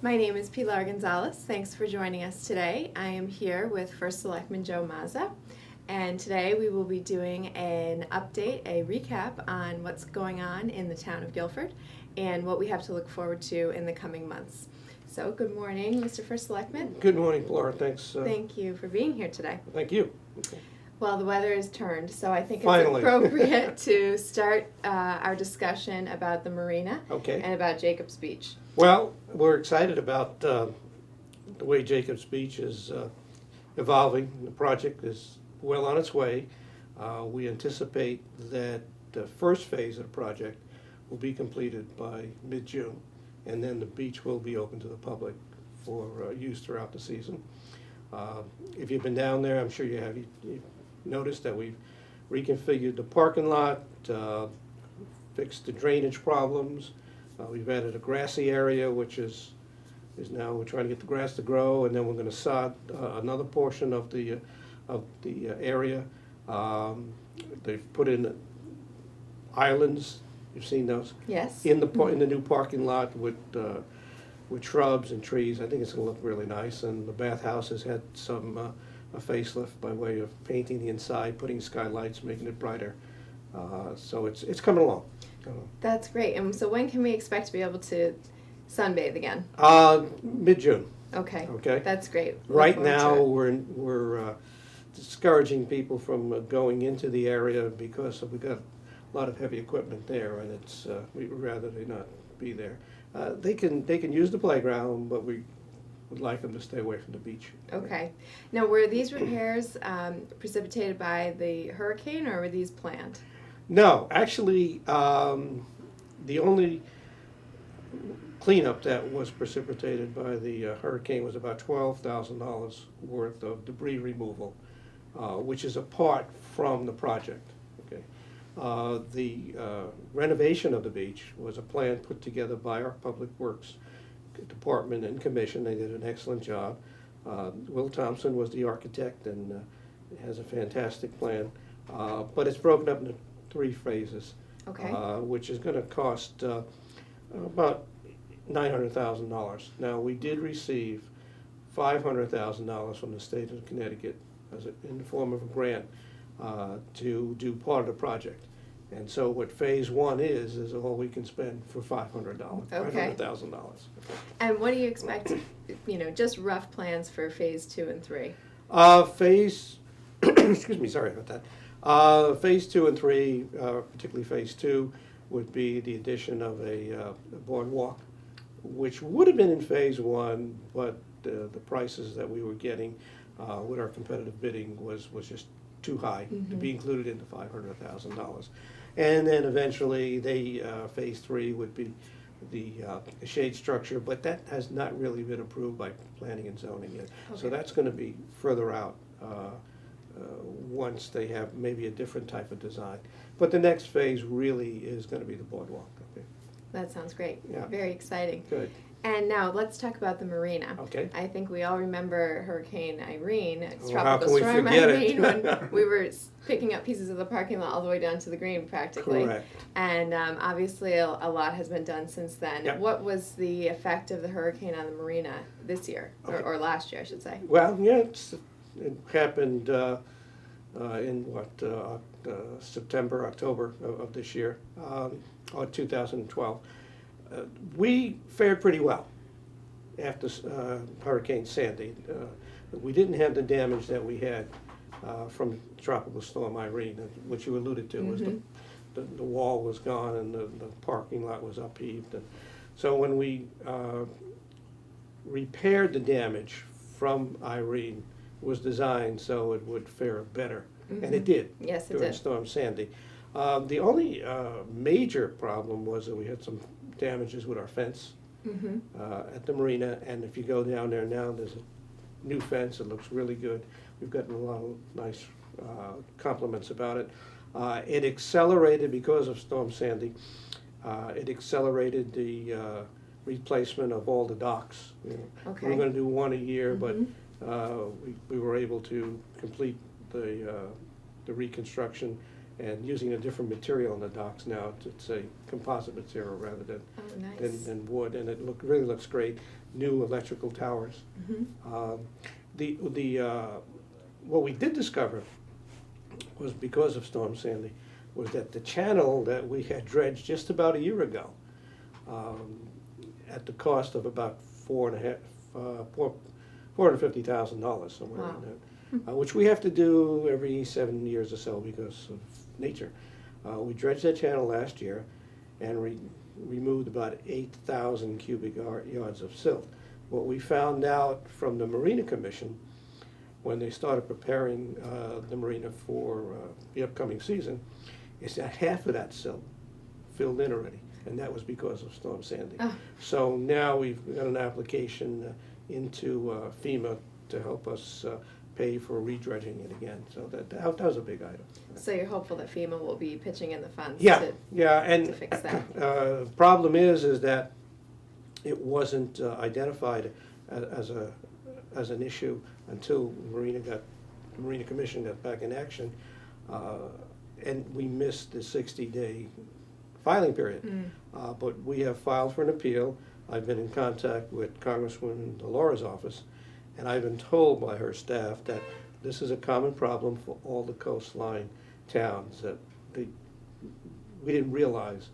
My name is Pilar Gonzalez. Thanks for joining us today. I am here with First Selectman Joe Mazza, and today we will be doing an update, a recap on what's going on in the town of Guilford and what we have to look forward to in the coming months. So, good morning, Mr. First Selectman. Good morning, Laura. Thanks. Thank you for being here today. Thank you. Okay. Well, the weather has turned, so I think it's Finally. appropriate to start our discussion about the marina Okay. and about Jacob's Beach. Well, we're excited about the way Jacob's Beach is evolving. The project is well on its way. We anticipate that the first phase of the project will be completed by mid-June, and then the beach will be open to the public for use throughout the season. If you've been down there, I'm sure you have. You've noticed that we've reconfigured the parking lot, fixed the drainage problems. We've added a grassy area, which is now we're trying to get the grass to grow, and then we're going to sod another portion of the area. They've put in islands. You've seen those Yes. in the new parking lot with shrubs and trees. I think it's going to look really nice. And the bathhouse has had some a facelift by way of painting the inside, putting skylights, making it brighter. So it's coming along. That's great. And so when can we expect to be able to sunbathe again? Mid-June. Okay. Okay. That's great. Look Right forward to now, it. we're discouraging people from going into the area because we've got a lot of heavy equipment there, and we'd rather they not be there. They can use the playground, but we would like them to stay away from the beach. Okay. Now, were these repairs precipitated by the hurricane, or were these planned? No, actually, the only cleanup that was precipitated by the hurricane was about $12,000 worth of debris removal, which is apart from the project. Okay, the renovation of the beach was a plan put together by our Public Works Department and Commission. They did an excellent job. Will Thompson was the architect and has a fantastic plan, but it's broken up into 3 phases, Okay. which is going to cost about $900,000. Now, we did receive $500,000 from the state of Connecticut in the form of a grant to do part of the project. And so what phase 1 is all we can spend for $500,000. Okay. $500,000. And what do you expect, just rough plans for phase 2 and 3? Excuse me, sorry about that. Phase 2 and 3, particularly phase 2, would be the addition of a boardwalk, which would have been in phase 1, but the prices that we were getting with our competitive bidding was just too high to be included in the $500,000. And then eventually, phase 3 would be the shade structure, but that has not really been approved by planning and zoning yet. Okay. So that's going to be further out once they have maybe a different type of design. But the next phase really is going to be the boardwalk. Okay. That sounds great. Yeah. Very exciting. Good. And now let's talk about the marina. Okay. I think we all remember Hurricane Irene, How Tropical can we Storm forget it? Irene, when we were picking up pieces of the parking lot all the way down to the green practically. Correct. And obviously a lot has been done since then. Yep. What was the effect of the hurricane on the marina this year, Okay. or last year, I should say? Well, yeah, it happened in September, October of this year, or 2012. We fared pretty well after Hurricane Sandy. We didn't have the damage that we had from Tropical Storm Irene, which you alluded to. Was the wall was gone and the parking lot was upheaved. And so when we repaired the damage from Irene, it was designed so it would fare better, and it did. Yes, it during did. Storm Sandy. The only major problem was that we had some damages with our fence at the marina, and if you go down there now, there's a new fence. It looks really good. We've gotten a lot of nice compliments about it. It accelerated because of Storm Sandy. It accelerated the replacement of all the docks. You know. Okay. We were going to do one a year, but we were able to complete the reconstruction and using a different material on the docks now. It's a composite material rather than Oh, nice. than wood, and it really looks great. New electrical towers. Mhm. What we did discover was, because of Storm Sandy, was that the channel that we had dredged just about a year ago, at the cost of about $450,000, somewhere Wow. around that, which we have to do every 7 years or so because of nature. We dredged that channel last year and removed about 8,000 cubic yards of silt. What we found out from the Marina Commission, when they started preparing the marina for the upcoming season, is that half of that silt filled in already, and that was because of Storm Sandy. Oh. So now we've got an application into FEMA to help us pay for redredging it again. So that was a big item. So you're hopeful that FEMA will be pitching in the funds Yeah, to yeah, and fix that. Problem is that it wasn't identified as an issue until the Marina Commission got back in action, and we missed the 60-day filing period. But we have filed for an appeal. I've been in contact with Congresswoman Laura's office, and I've been told by her staff that this is a common problem for all the coastline towns, that we didn't realize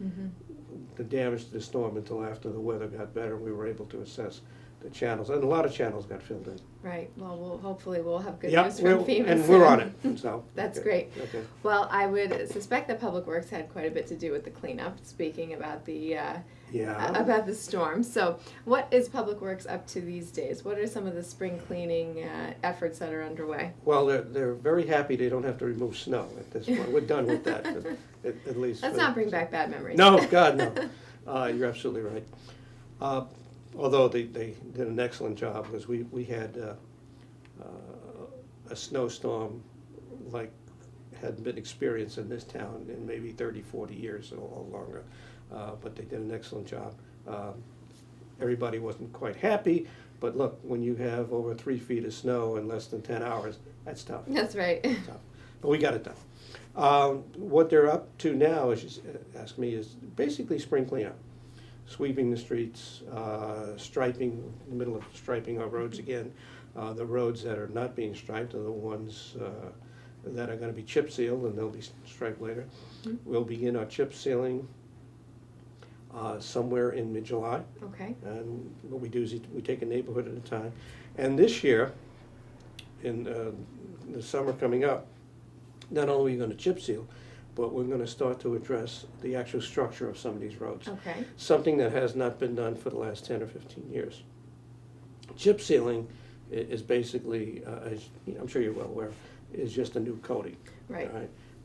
the damage to the storm until after the weather got better. We were able to assess the channels, and a lot of channels got filled in. Right, well, hopefully we'll have good Yeah, news from FEMA and soon. we're on it, so. That's okay, great. Okay. Well, I would suspect that Public Works had quite a bit to do with the cleanup, speaking about the about the storm. So what is Public Works up to these days? What are some of the spring cleaning efforts that are underway? Well, they're very happy they don't have to remove snow at this point. We're done with that, at least. Let's not bring back bad memories. No, God, no. You're absolutely right. Although they did an excellent job, because we had a snowstorm like hadn't been experienced in this town in maybe 30, 40 years or longer. But they did an excellent job. Everybody wasn't quite happy, but look, when you have over 3 feet of snow in less than 10 hours, that's tough. That's right. Tough. But we got it done. What they're up to now, as you ask me, is basically spring cleanup. Sweeping the streets, striping, in the middle of striping our roads again. The roads that are not being striped are the ones that are going to be chip sealed, and they'll be striped later. We'll begin our chip sealing somewhere in mid-July. Okay. And what we do is we take a neighborhood at a time. And this year, in the summer coming up, not only are we going to chip seal, but we're going to start to address the actual structure of some of these roads. Okay. Something that has not been done for the last 10 or 15 years. Chip sealing is basically, as I'm sure you're well aware, is just a new coating. Right.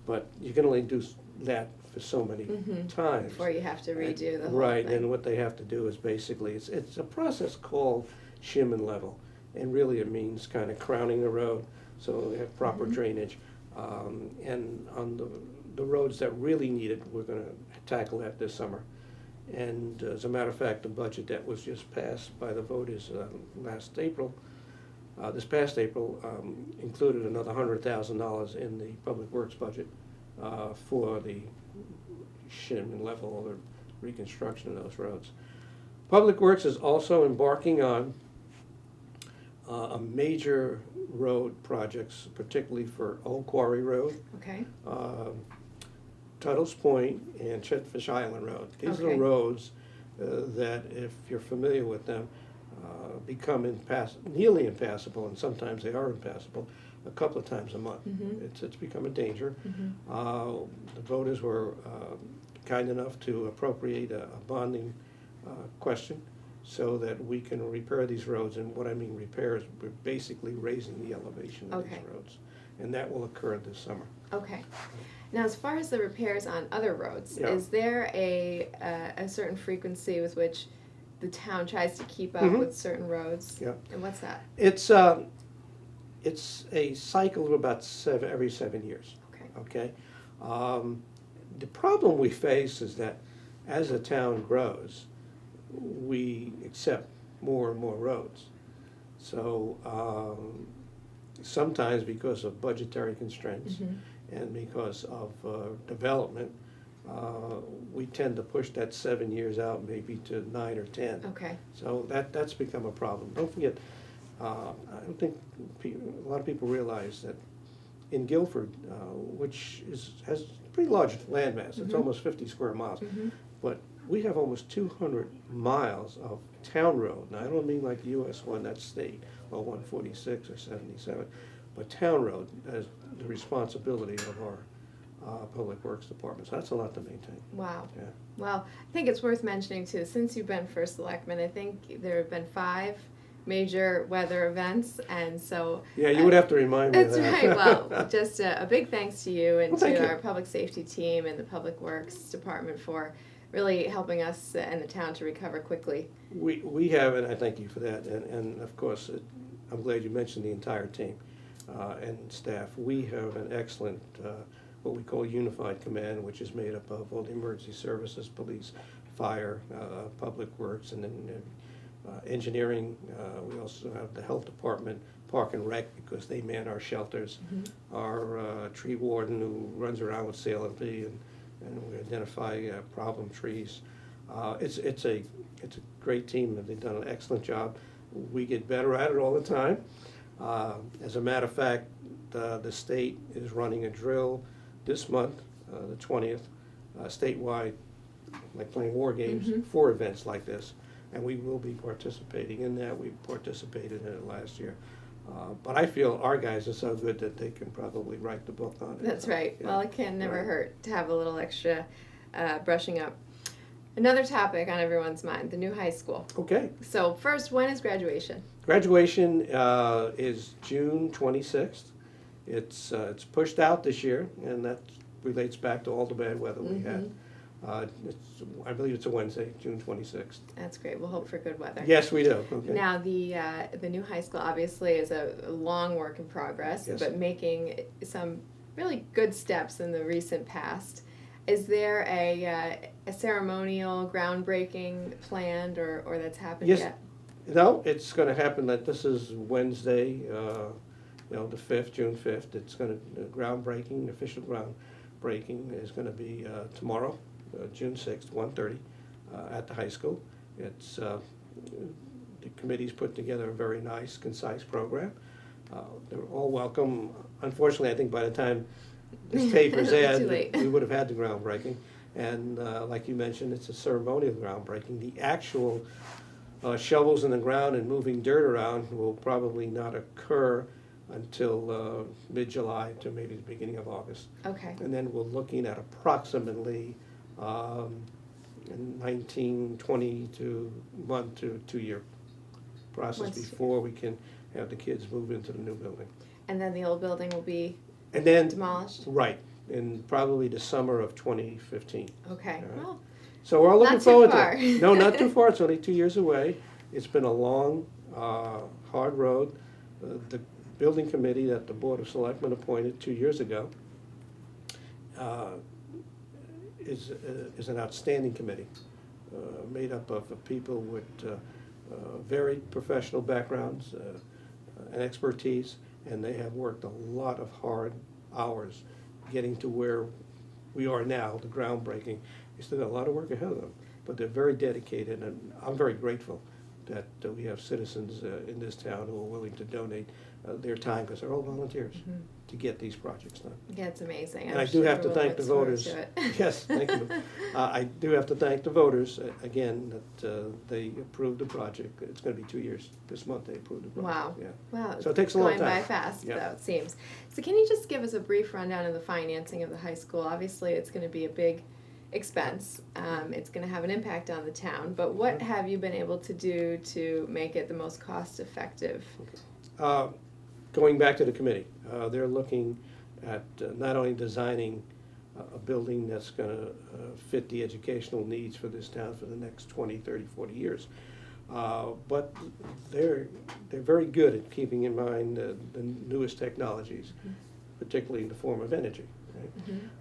But you can only do that for so many times. Before you have to redo the whole Right, thing. and what they have to do is basically, it's a process called shim and level. And really it means kind of crowning the road so we have proper drainage. And on the roads that really need it, we're going to tackle that this summer. And as a matter of fact, the budget that was just passed by the voters this past April, included another $100,000 in the Public Works budget for the shim and level or the reconstruction of those roads. Public Works is also embarking on a major road projects, particularly for Old Quarry Road, Okay. Tuttle's Point, and Chetfish Island Road. These are Okay. roads that, if you're familiar with them, become nearly impassable, and sometimes they are impassable, a couple of times a month. It's become a danger. The voters were kind enough to appropriate a bonding question so that we can repair these roads. And what I mean repair is we're basically raising the elevation of these Okay. roads. And that will occur this summer. Okay. Now, as far as the repairs on other roads, Yeah. is there a certain frequency with which the town tries to keep up with certain roads? Yeah. And what's that? It's a cycle of about every 7 years. Okay. Okay? The problem we face is that as the town grows, we accept more and more roads. So sometimes because of budgetary constraints and because of development, we tend to push that 7 years out maybe to 9 or 10. Okay. So that's become a problem. Don't forget, I don't think a lot of people realize that in Guilford, which has a pretty large landmass, it's almost 50 square miles, but we have almost 200 miles of town road. Now, I don't mean like the US one, that's state, or 146 or 77, but town road as the responsibility of our Public Works Department. So that's a lot to maintain. Wow. Yeah. Well, I think it's worth mentioning too, since you've been first selectman, I think there have been 5 major weather events, and so. Yeah, you would have to remind me of That's that. right. Well, just a big thanks to you and Well, thank to you. our public safety team and the Public Works Department for really helping us and the town to recover quickly. We have, and I thank you for that, and of course, I'm glad you mentioned the entire team and staff. We have an excellent, what we call unified command, which is made up of all the emergency services, police, fire, public works, and then engineering. We also have the health department, park and rec, because they man our shelters. Our tree warden, who runs around with CLMP, and we identify problem trees. It's a great team, and they've done an excellent job. We get better at it all the time. As a matter of fact, the state is running a drill this month, the 20th, statewide, like playing war games for events like this, and we will be participating in that. We participated in it last year. But I feel our guys are so good that they can probably write the book on it. That's right. Yeah. Well, it can never Right. hurt to have a little extra brushing up. Another topic on everyone's mind, the new high school. Okay. So first, when is graduation? Graduation is June 26th. It's pushed out this year, and that relates back to all the bad weather we had. I believe it's a Wednesday, June 26th. That's great. We'll hope for good weather. Yes, we do. Okay. Now, the new high school obviously is a long work in progress, Yes. but making some really good steps in the recent past. Is there a ceremonial groundbreaking planned or that's happened Yes. yet? No, it's going to happen. That this is Wednesday, the 5th, June 5th. It's going to groundbreaking, official groundbreaking is going to be tomorrow, June 6th, 1:30, at the high school. It's the committee's put together a very nice, concise program. They're all welcome. Unfortunately, I think by the time this tape is Too aired, late. we would have had the groundbreaking. And like you mentioned, it's a ceremonial groundbreaking. The actual shovels in the ground and moving dirt around will probably not occur until mid-July to maybe the beginning of August. Okay. And then we're looking at approximately 19, 20 to 1 to 2 year process Once- before we can have the kids move into the new building. And then the old building will be And then, demolished? right, in probably the summer of 2015. Okay. All right. Well, So we're all looking Not too forward far. to it. No, not too far. It's only 2 years away. It's been a long, hard road. The building committee that the Board of Selectmen appointed 2 years ago is an outstanding committee, made up of people with very professional backgrounds and expertise, and they have worked a lot of hard hours getting to where we are now, the groundbreaking. They still got a lot of work ahead of them, but they're very dedicated, and I'm very grateful that we have citizens in this town who are willing to donate their time, because they're all volunteers, to get these projects done. yeah, it's amazing. And I do have to everyone thank the looks forward voters. to it. Yes, thank you. I do have to thank the voters, again, that they approved the project. It's going to be 2 years. This month they approved the project. Wow. Yeah. Wow. So it takes a long Going by time. fast, Yeah. though, it seems. So can you just give us a brief rundown of the financing of the high school? Obviously, it's going to be a big expense. It's going to have an impact on the town, but what have you been able to do to make it the most cost-effective? Going back to the committee, they're looking at not only designing a building that's going to fit the educational needs for this town for the next 20, 30, 40 years, but they're very good at keeping in mind the newest technologies, particularly in the form of energy.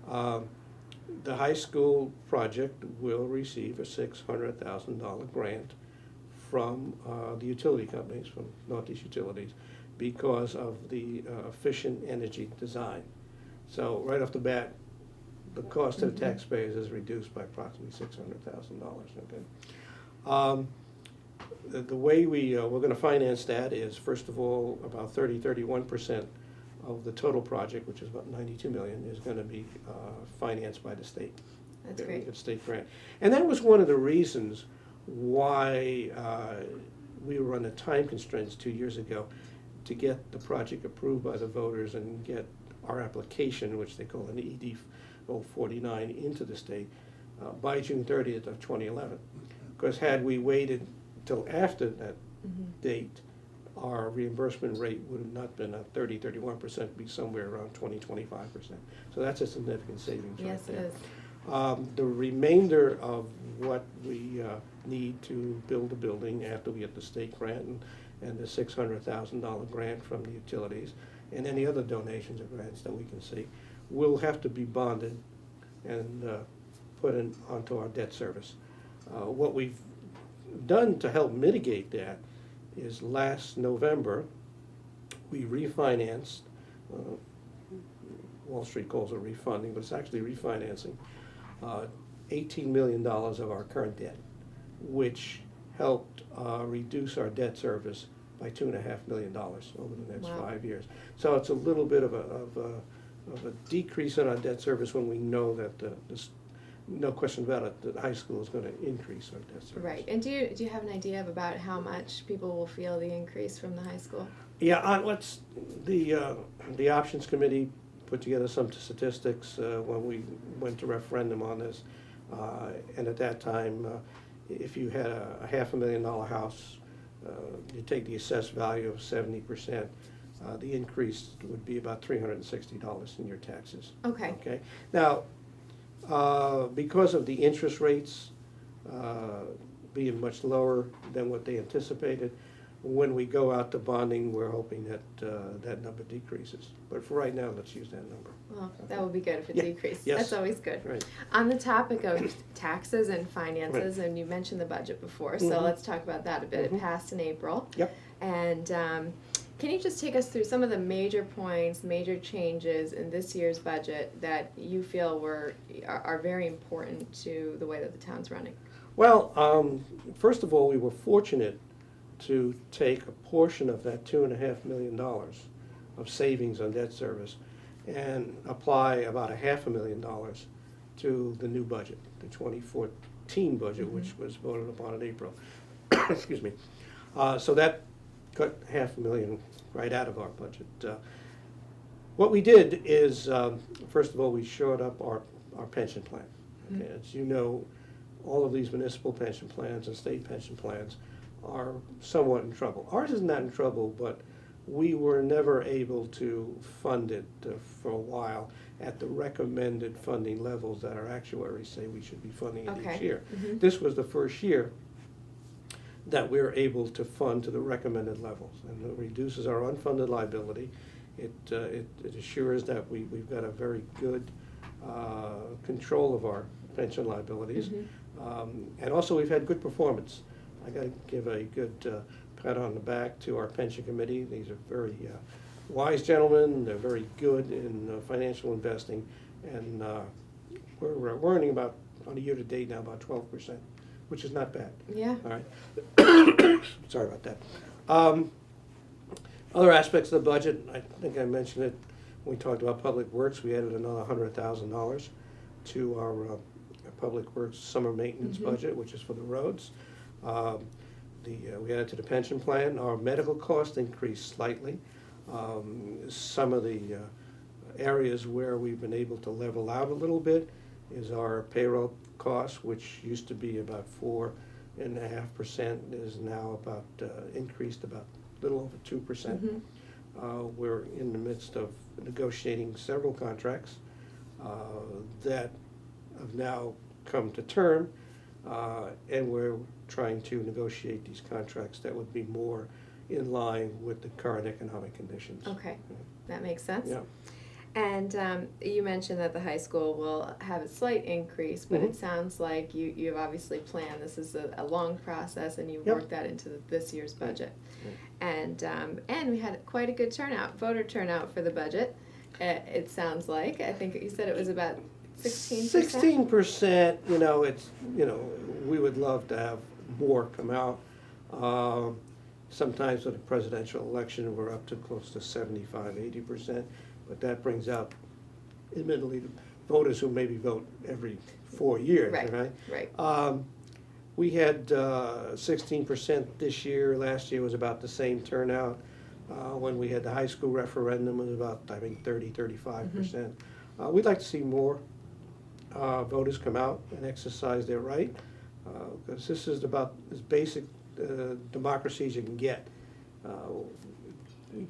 Right? The high school project will receive a $600,000 grant from the utility companies, from Northeast Utilities, because of the efficient energy design. So right off the bat, the cost to the Mhm. taxpayers is reduced by approximately $600,000, okay? Um, the way we're gonna finance that is, first of all, about 31% of the total project, which is about 92 million, is gonna be financed by the state. That's Okay, we great. get state grant. And that was one of the reasons why we were under time constraints 2 years ago to get the project approved by the voters and get our application, which they call an ED 049, into the state by June 30th of 2011. Because had we waited till after that Mhm. date, our reimbursement rate would have not been at 31%, be somewhere around 25%. So that's a significant savings right Yes, it there. is. The remainder of what we need to build the building after we get the state grant and the $600,000 grant from the utilities and any other donations or grants that we can see, will have to be bonded and put in onto our debt service. What we've done to help mitigate that is last November, we refinanced, Wall Street calls it refunding, but it's actually refinancing, $18 million of our current debt, which helped reduce our debt service by $2.5 million over the next Wow. 5 years. So it's a little bit of a decrease in our debt service when we know that no question about it, the high school is going to increase our debt service. Right. And do you have an idea of about how much people will feel the increase from the high school? Yeah, the options committee put together some statistics when we went to referendum on this, and at that time, if you had a $500,000 house, you take the assessed value of 70%, the increase would be about $360 in your taxes. Okay. Okay. Now, because of the interest rates being much lower than what they anticipated, when we go out to bonding, we're hoping that that number decreases. But for right now, let's use that number. Well, that would be good if it Yeah. decreased. Yes. That's always good. Right. On the topic of taxes and finances, and you mentioned the budget before, so Mhm. let's talk about that a bit. Mhm. It passed in April. Yep. And can you just take us through some of the major points, major changes in this year's budget that you feel are very important to the way that the town's running? Well, first of all, we were fortunate to take a portion of that $2.5 million of savings on debt service and apply about $500,000 to the new budget, the 2014 budget, Mhm. which was voted upon in April. Excuse me. So that cut $500,000 right out of our budget. What we did is, first of all, we shored up our pension plan. Okay, Mhm. as you know, all of these municipal pension plans and state pension plans are somewhat in trouble. Ours is not in trouble, but we were never able to fund it for a while at the recommended funding levels that our actuaries say we should be funding it Okay. each year. Mhm. This was the first year that we're able to fund to the recommended levels, and it reduces our unfunded liability. It assures that we've got a very good control of our pension liabilities. Mhm. And also, we've had good performance. I got to give a good pat on the back to our pension committee. These are very wise gentlemen. They're very good in financial investing, and we're earning about, on a year-to-date now, about 12%, which is not bad. Yeah. All right. Sorry about that. Other aspects of the budget, I think I mentioned it when we talked about Public Works. We added another $100,000 to our Public Works summer maintenance Mhm. budget, which is for the roads. We added to the pension plan. Our medical cost increased slightly. Some of the areas where we've been able to level out a little bit is our payroll cost, which used to be about 4.5%, is now about increased about a little over 2%. Mhm. We're in the midst of negotiating several contracts that have now come to term, and we're trying to negotiate these contracts that would be more in line with the current economic conditions. Okay, that makes sense. Yeah. And you mentioned that the high school will have a slight increase, but Mhm. it sounds like you've obviously planned, this is a long process, and you Yep. worked that into this year's budget. Right. And we had quite a good turnout, voter turnout for the budget. it sounds like. I think you said it was about 16%? 16%, we would love to have more come out. Sometimes with a presidential election, we're up to close to 75, 80%, but that brings out, admittedly, the voters who maybe vote every 4 years, right? Right. We had 16% this year. Last year was about the same turnout. When we had the high school referendum, it was about, I think, 35%. We'd like to see more voters come out and exercise their right, because this is about as basic democracy as you can get.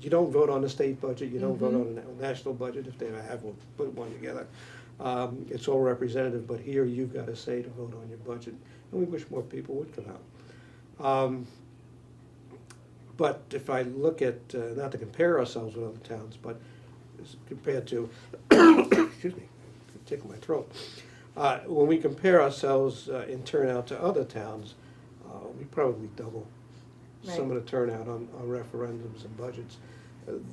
You don't vote on the state budget, you don't vote on the national budget if they have put one together. It's all representative, but here you've got a say to vote on your budget, and we wish more people would come out. But if I look at, not to compare ourselves with other towns, but compared to, excuse me, tickle my throat. When we compare ourselves in turnout to other towns, we probably double some of the turnout on referendums and budgets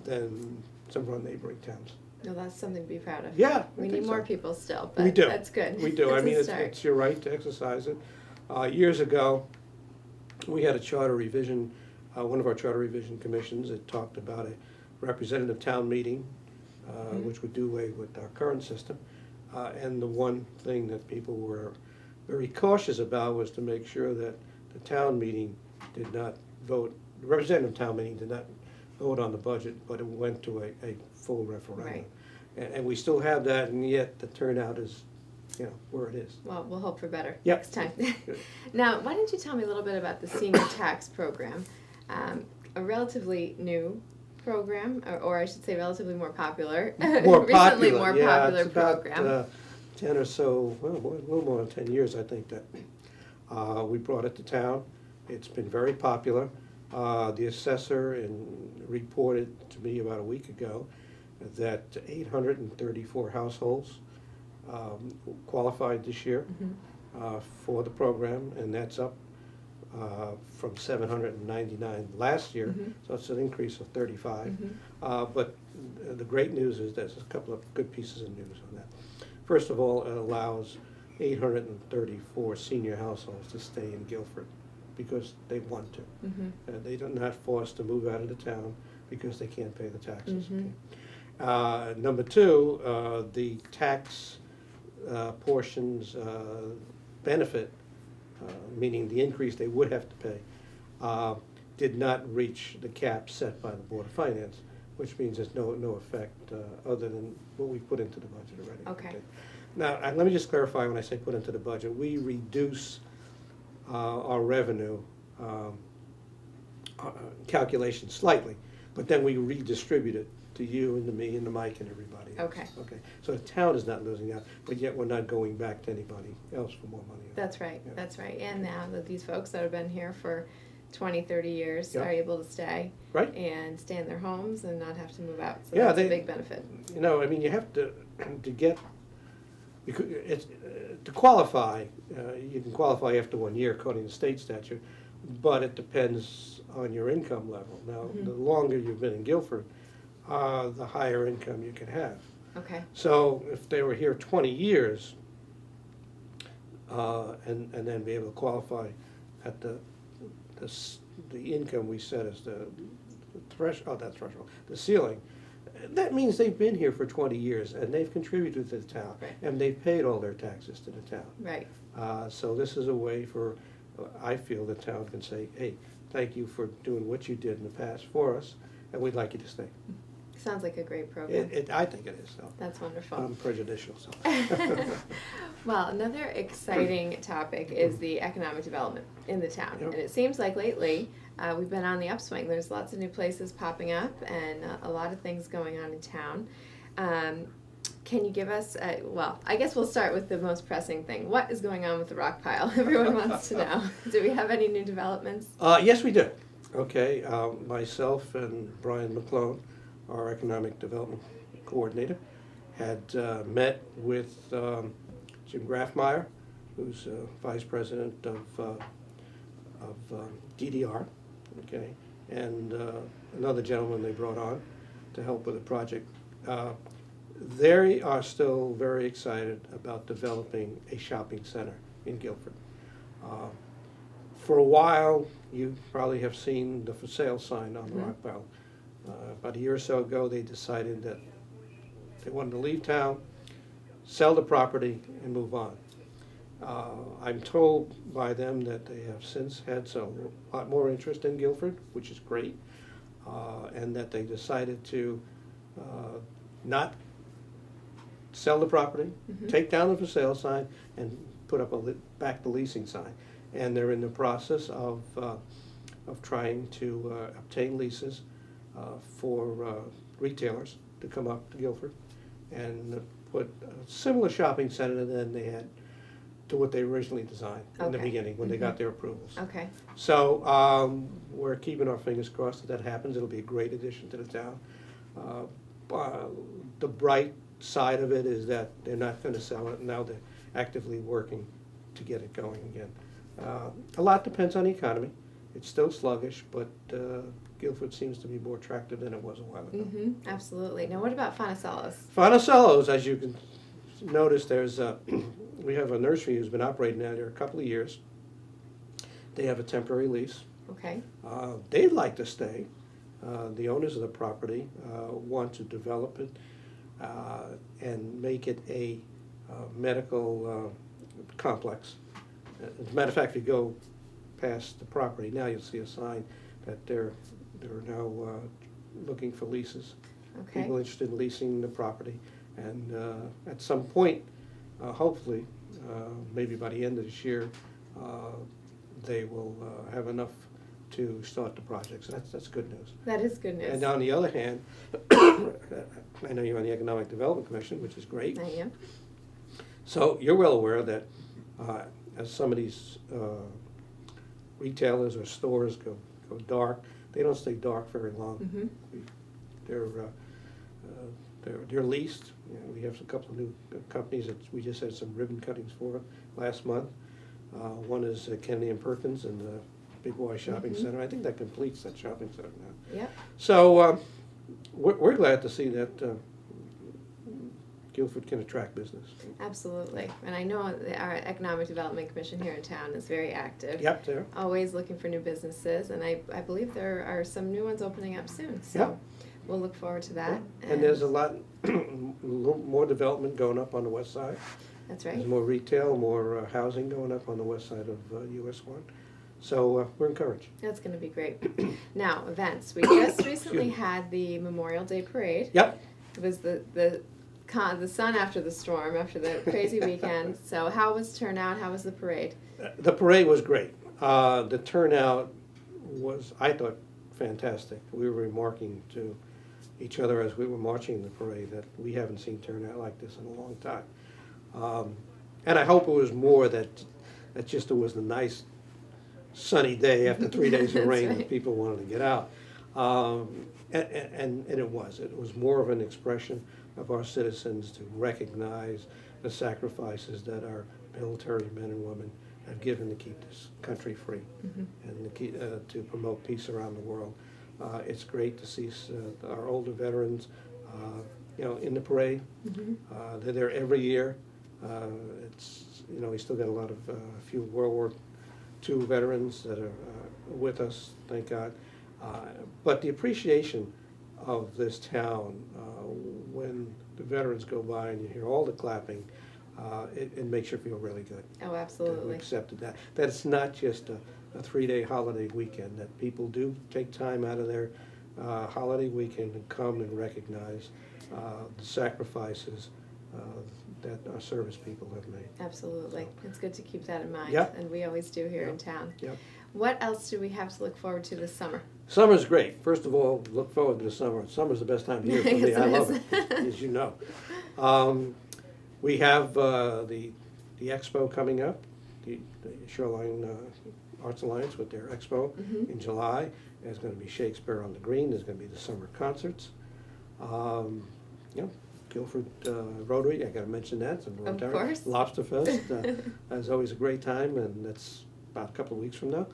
than some of our neighboring towns. No, that's something to be proud of. Yeah, we need more people still, but we do. That's good. We do. I mean, It's it's your right to exercise it. Years ago, we had a charter revision, one of our charter revision commissions that talked about a representative town meeting, which would do away with our current system. And the one thing that people were very cautious about was to make sure that the town meeting did not vote, the representative town meeting did not vote on the budget, but it went to a full referendum. Right. And we still have that, and yet the turnout is, where it is. Well, we'll hope for better Yep. next time. Now, why don't you tell me a little bit about the senior tax program? A relatively new program, or I should say relatively more popular. More Recently popular, more yeah, popular it's about, program. 10 or so, well, a little more than 10 years, I think, that we brought it to town. It's been very popular. The assessor reported to me about a week ago that 834 households qualified this year for the program, and that's up from 799 last year, so it's an increase of 35. But the great news is there's a couple of good pieces of news on that. First of all, it allows 834 senior households to stay in Guilford because they want to. They're not forced to move out of the town because they can't pay the taxes. Number two, the tax portions benefit, meaning the increase they would have to pay, did not reach the cap set by the Board of Finance, which means there's no effect other than what we put into the budget already. Okay. Now, let me just clarify when I say put into the budget, we reduce our revenue calculation slightly, but then we redistribute it to you and to me and to Mike and everybody else. Okay. So the town is not losing out, but yet we're not going back to anybody else for more money. That's right, Yeah. that's right. And now that these folks that have been here for 20, 30 years Yeah. are able to stay Right. and stay in their homes and not have to move out. So Yeah, that's a big benefit. I mean, you have to get, because it's, to qualify, you can qualify after 1 year according to state statute, but it depends on your income level. Now, the longer you've been in Guilford, the higher income you can have. Okay. So if they were here 20 years, and then be able to qualify at the income we set as the threshold, the ceiling, that means they've been here for 20 years and they've contributed to the town. Right. And they've paid all their taxes to the town. Right. So this is a way for, I feel the town can say, hey, thank you for doing what you did in the past for us, and we'd like you to stay. Sounds like a great program. I think it is, so. That's wonderful. I'm prejudicial, so. Well, another exciting topic is the economic development in the town. Yep. And it seems like lately we've been on the upswing. There's lots of new places popping up and a lot of things going on in town. Can you give us, well, I guess we'll start with the most pressing thing. What is going on with the rock pile? Everyone wants to know. Do we have any new developments? Yes, we do. Okay, myself and Brian McClone, our economic development coordinator, had met with Jim Grafmeyer, who's vice president of DDR, okay, and another gentleman they brought on to help with the project. they are still very excited about developing a shopping center in Guilford. Uh, For a while, you probably have seen the for sale sign on the Mhm. rock pile. About a year or so ago, they decided that they wanted to leave town, sell the property, and move on. I'm told by them that they have since had a lot more interest in Guilford, which is great, and that they decided to not sell the property, Mhm. take down the for sale sign, and put up back the leasing sign. And they're in the process of trying to obtain leases for retailers to come up to Guilford and put a similar shopping center than they had to what they originally designed in the Okay. beginning when they got their approvals. Okay. So we're keeping our fingers crossed that happens. It'll be a great addition to the town. The bright side of it is that they're not going to sell it. Now they're actively working to get it going again. A lot depends on the economy. It's still sluggish, but Guilford seems to be more attractive than it was a while ago. Absolutely. Now, what about Fonticello's? Fonticello's, as you can notice, we have a nursery who's been operating out there a couple of years. They have a temporary lease. Okay. They'd like to stay. The owners of the property want to develop it and make it a medical complex. As a matter of fact, if you go past the property now, you'll see a sign that they're now looking for leases. Okay. People interested in leasing the property, and at some point, hopefully, maybe by the end of this year, they will have enough to start the project. So that's good news. That is good news. And on the other hand, I know you're on the Economic Development Commission, which is great. I am. So you're well aware that as some of these retailers or stores go dark, they don't stay dark very long. Mm-hmm. They're leased. You know, we have a couple of new companies that we just had some ribbon cuttings for last month. One is Kennedy and Perkins and the Big Y Shopping Mm-hmm. Center. I think that completes that shopping center now. Yep. So we're glad to see that Guilford can attract business. Absolutely. And I know that our Economic Development Commission here in town is very active. Yep, there. Always looking for new businesses, and I believe there are some new ones opening up soon. So Yep. we'll look forward to that. And there's a lot more development going up on the west side. That's right. There's more retail, more housing going up on the west side of US 1. So we're encouraged. That's going to be great. Now, events. We just recently Excuse me. had the Memorial Day Parade. Yep. It was the sun after the storm, after the crazy weekend. So how was turnout? How was the parade? The parade was great. The turnout was, I thought, fantastic. We were remarking to each other as we were marching the parade that we haven't seen turnout like this in a long time. And I hope it was more that just it was a nice sunny day after 3 days of That's rain right. that people wanted to get out. And it was. It was more of an expression of our citizens to recognize the sacrifices that our military men and women have given to keep this country free and to promote peace around the world. It's great to see our older veterans, in the parade. They're there every year. We still got a few World War II veterans that are with us, thank God. But the appreciation of this town, when the veterans go by and you hear all the clapping, it makes you feel really good. Oh, We absolutely. accepted that. That it's not just a 3-day holiday weekend, that people do take time out of their holiday weekend and come and recognize the sacrifices that our service people have made. Absolutely. It's good to keep that in mind. Yep. And we always do here in Yep. town. Yep. What else do we have to look forward to this summer? Summer's great. First of all, look forward to the summer. Summer's the best time of year for me. Yes, it I love is. it, as you know. We have the expo coming up, the Shoreline Arts Alliance with their expo in July. There's going to be Shakespeare on the Green. There's going to be the summer concerts. Guilford Rotary, I got to mention that. Of course. Lobster Fest is always a great time, and that's about a couple of weeks from now.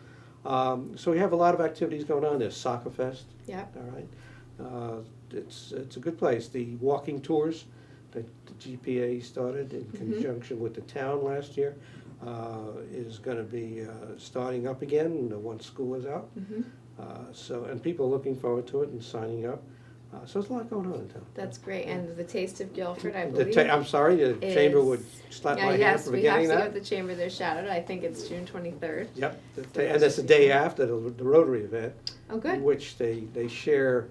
So we have a lot of activities going on. There's Soccer Fest. Yep. All right. It's a good place. The walking tours that the GPA started in conjunction with the town last year, is gonna be starting up again once school is out. And people are looking forward to it and signing up. So there's a lot going on in town. That's great, and the Taste of Guilford, I The believe. I'm sorry, the chamber would slap my hand Yes, for we have forgetting to that. give the chamber their shout out. I think it's June 23rd. Yep, and that's the day after the Rotary event. Oh, good. In which they share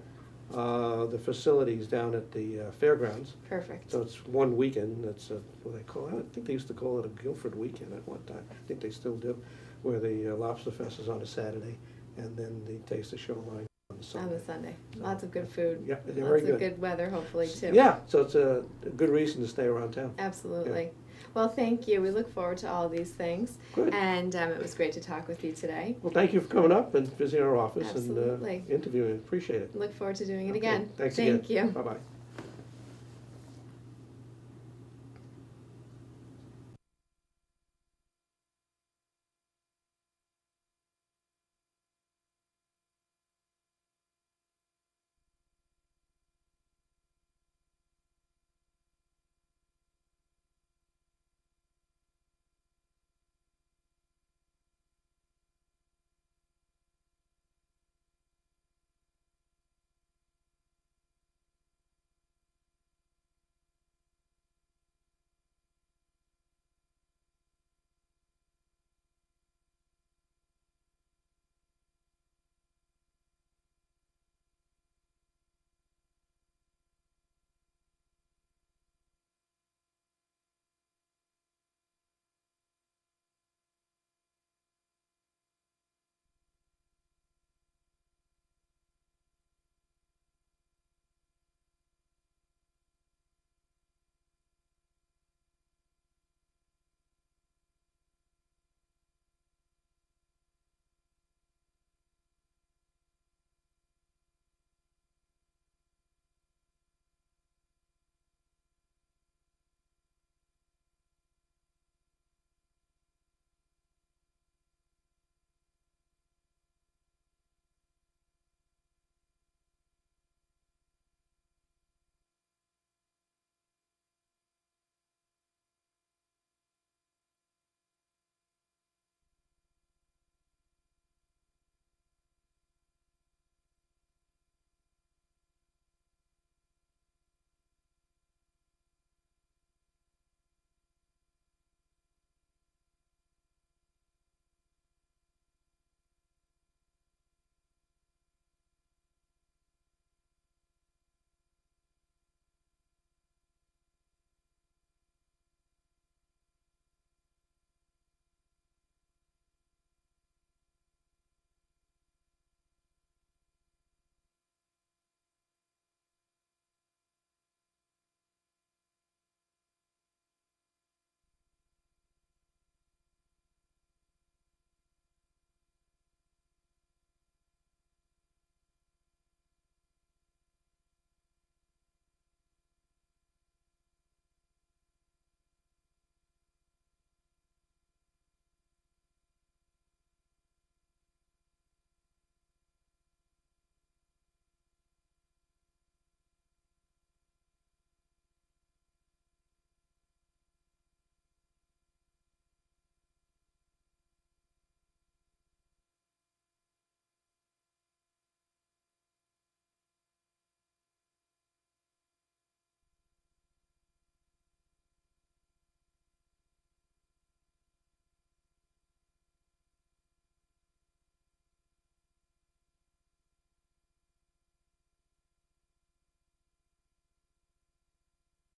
the facilities down at the fairgrounds. Perfect. So it's one weekend, that's what they call it, I think they used to call it a Guilford weekend at one time, I think they still do, where the Lobster Fest is on a Saturday, and then the Taste of Shoreline on the On Sunday. the Sunday. Lots of good food. Yeah, they're Lots very of good. good weather, hopefully, too. Yeah, so it's a good reason to stay around town. Absolutely. Well, thank you. We look forward to all these things. Good. And it was great to talk with you today. Well, thank you for coming up and visiting our office Absolutely. and interviewing, appreciate it. Look forward to doing it Okay, again. Thanks Thank again. you. Bye-bye.